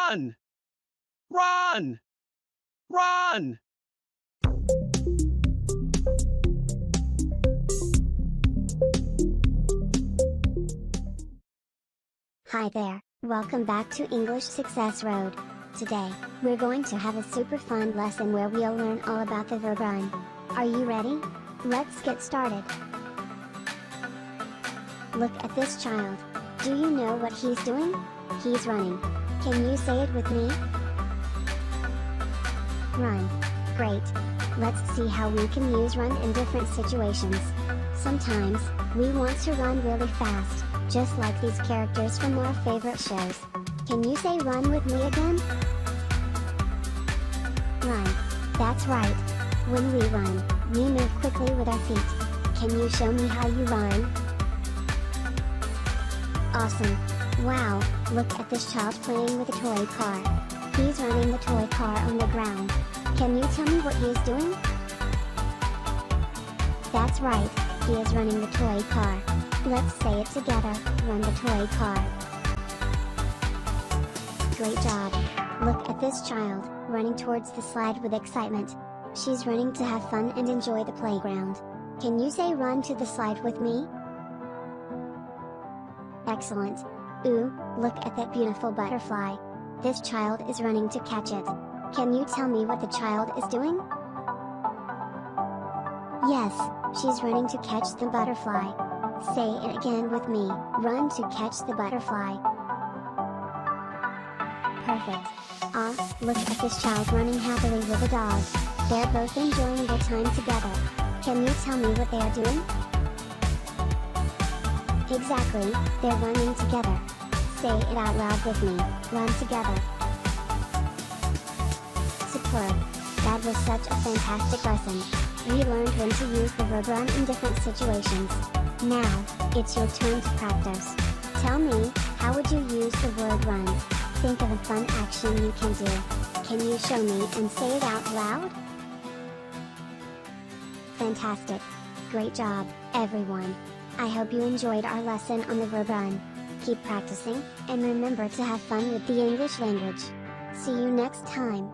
Run! Run! Run! Hi there, welcome back to English Success Road. Today, we're going to have a super fun lesson where we'll learn all about the verb run. Are you ready? Let's get started. Look at this child. Do you know what he's doing? He's running. Can you say it with me? Run. Great. Let's see how we can use run in different situations. Sometimes, we want to run really fast, just like these characters from our favorite shows. Can you say run with me again? Run. That's right. When we run, we move quickly with our feet. Can you show me how you run? Awesome. Wow, look at this child playing with a toy car. He's running the toy car on the ground. Can you tell me what he is doing? That's right, he is running the toy car. Let's say it together, run the toy car. Great job. Look at this child, running towards the slide with excitement. She's running to have fun and enjoy the playground. Can you say run to the slide with me? Excellent. Ooh, look at that beautiful butterfly. This child is running to catch it. Can you tell me what the child is doing? Yes, she's running to catch the butterfly. Say it again with me, run to catch the butterfly. Perfect. Ah, look at this child running happily with a dog. They're both enjoying their time together. Can you tell me what they are doing? Exactly, they're running together. Say it out loud with me, run together. Superb. That was such a fantastic lesson. We learned when to use the verb run in different situations. Now, it's your turn to practice. Tell me, how would you use the word run? Think of a fun action you can do. Can you show me and say it out loud? Fantastic. Great job, everyone. I hope you enjoyed our lesson on the verb run. Keep practicing, and remember to have fun with the English language. See you next time.